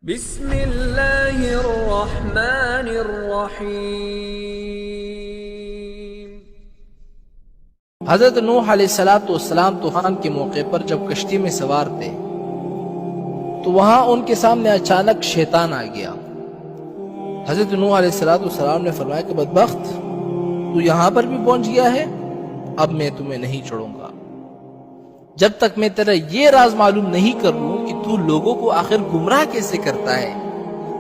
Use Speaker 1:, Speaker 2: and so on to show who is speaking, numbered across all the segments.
Speaker 1: بسم اللہ الرحمن الرحیم۔
Speaker 2: حضرت نوح علیہ السلام طوفان کے موقع پر جب کشتی میں سوار تھے تو وہاں ان کے سامنے اچانک شیطان آ گیا۔ حضرت نوح علیہ السلام نے فرمایا کہ بدبخت، تو یہاں پر بھی پہنچ گیا ہے، اب میں تمہیں نہیں چھوڑوں گا جب تک میں تیرا یہ راز معلوم نہیں کر لوں کہ تو لوگوں کو آخر گمراہ کیسے کرتا ہے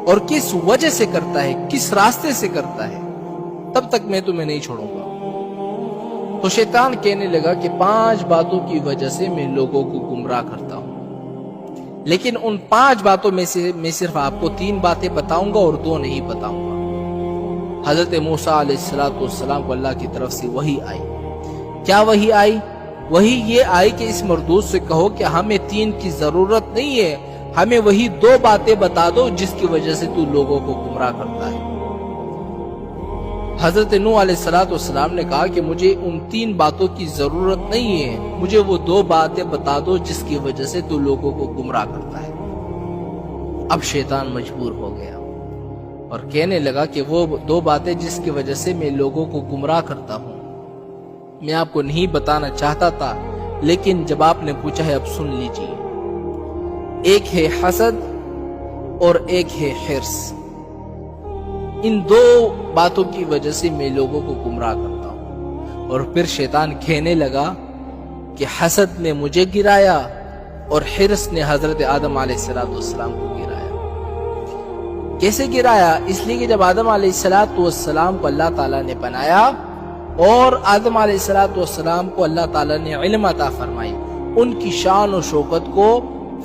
Speaker 2: اور کس وجہ سے کرتا ہے، کس راستے سے کرتا ہے، تب تک میں تمہیں نہیں چھوڑوں گا۔ تو شیطان کہنے لگا کہ 5 باتوں کی وجہ سے میں لوگوں کو گمراہ کرتا ہوں، لیکن ان 5 باتوں میں سے میں صرف آپ کو 3 باتیں بتاؤں گا اور 2 نہیں بتاؤں گا۔ حضرت موسیٰ علیہ السلام کو اللہ کی طرف سے وحی آئی۔ کیا وحی آئی؟ وہی یہ آئی کہ اس مردود سے کہو کہ ہمیں 3 کی ضرورت نہیں ہے، ہمیں وہی 2 باتیں بتا دو جس کی وجہ سے تو لوگوں کو گمراہ کرتا ہے۔ حضرت نوح علیہ السلام نے کہا کہ مجھے ان 3 باتوں کی ضرورت نہیں ہے، مجھے وہ 2 باتیں بتا دو جس کی وجہ سے تو لوگوں کو گمراہ کرتا ہے۔ اب شیطان مجبور ہو گیا اور کہنے لگا کہ وہ 2 باتیں جس کی وجہ سے میں لوگوں کو گمراہ کرتا ہوں میں آپ کو نہیں بتانا چاہتا تھا، لیکن جب آپ نے پوچھا ہے اب سن لیجیے۔ ایک ہے حسد اور ایک ہے حرص۔ ان 2 باتوں کی وجہ سے میں لوگوں کو گمراہ کرتا ہوں۔ اور پھر شیطان کہنے لگا کہ حسد نے مجھے گرایا اور حرص نے حضرت آدم علیہ السلام کو گرایا۔ کیسے گرایا؟ اس لیے کہ جب آدم علیہ السلام کو اللہ تعالیٰ نے بنایا اور آدم علیہ السلام کو اللہ تعالیٰ نے علم عطا فرمائی، ان کی شان و شوکت کو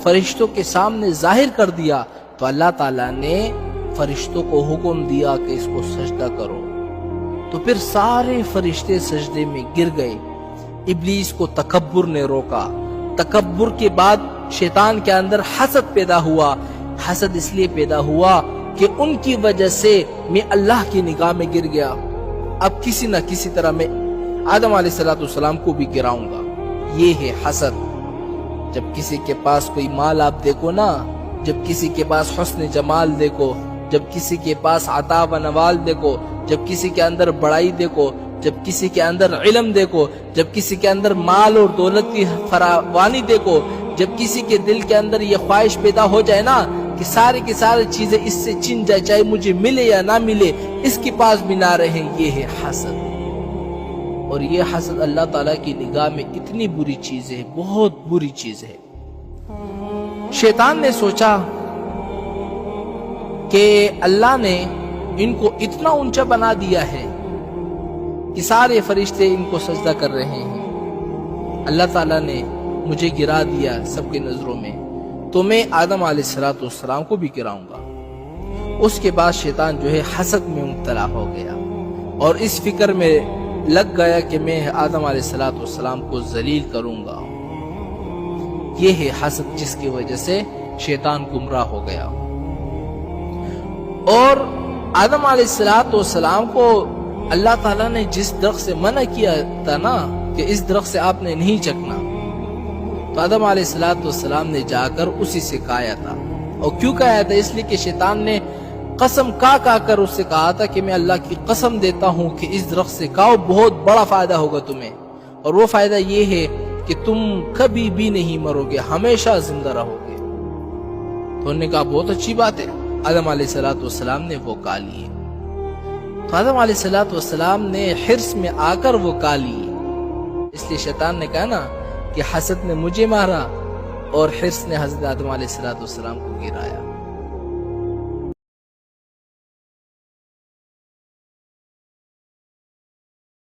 Speaker 2: فرشتوں کے سامنے ظاہر کر دیا، تو اللہ تعالیٰ نے فرشتوں کو حکم دیا کہ اس کو سجدہ کرو، تو پھر سارے فرشتے سجدے میں گر گئے۔ ابلیس کو تکبر نے روکا، تکبر کے بعد شیطان کے اندر حسد پیدا ہوا۔ حسد اس لیے پیدا ہوا کہ ان کی وجہ سے میں اللہ کی نگاہ میں گر گیا، اب کسی نہ کسی طرح میں آدم علیہ السلام کو بھی گراؤں گا۔ یہ ہے حسد۔ جب کسی کے پاس کوئی مال آپ دیکھو نا، جب کسی کے پاس حسن جمال دیکھو، جب کسی کے پاس عطا و نوال دیکھو، جب کسی کے اندر بڑائی دیکھو، جب کسی کے اندر علم دیکھو، جب کسی کے اندر مال اور دولت کی فراوانی دیکھو، جب کسی کے دل کے اندر یہ خواہش پیدا ہو جائے نا کہ ساری کی ساری چیزیں اس سے چھن جائے، چاہے مجھے ملے یا نہ ملے، اس کے پاس بھی نہ رہے، یہ ہے حسد۔ اور یہ حسد اللہ تعالیٰ کی نگاہ میں اتنی بری چیز ہے، بہت بری چیز ہے۔ شیطان نے سوچا کہ اللہ نے ان کو اتنا اونچا بنا دیا ہے کہ سارے فرشتے ان کو سجدہ کر رہے ہیں، اللہ تعالیٰ نے مجھے گرا دیا سب کی نظروں میں، تو میں آدم علیہ السلام کو بھی گراؤں گا۔ اس کے بعد شیطان جو ہے حسد میں مبتلا ہو گیا اور اس فکر میں لگ گیا کہ میں آدم علیہ السلام کو ذلیل کروں گا۔ یہ ہے حسد جس کی وجہ سے شیطان گمراہ ہو گیا۔ اور آدم علیہ السلام کو اللہ تعالیٰ نے جس درخت سے منع کیا تھا نا کہ اس درخت سے آپ نے نہیں چکنا، تو آدم علیہ السلام نے جا کر اسی سے کھایا تھا۔ اور کیوں کھایا تھا؟ اس لیے کہ شیطان نے قسم کھا کر اس سے کہا تھا کہ میں اللہ کی قسم دیتا ہوں کہ اس درخت سے کھاؤ، بہت بڑا فائدہ ہوگا تمہیں، اور وہ فائدہ یہ ہے کہ تم کبھی بھی نہیں مرو گے، ہمیشہ زندہ رہو گے۔ تو انہوں نے کہا بہت اچھی بات ہے۔ آدم علیہ السلام نے وہ کھا لیے۔ تو آدم علیہ السلام نے حرص میں آ کر وہ کھا لیے۔ اس لیے شیطان نے کہا نا کہ حسد نے مجھے مارا اور حرص نے حضرت آدم علیہ السلام کو گرایا۔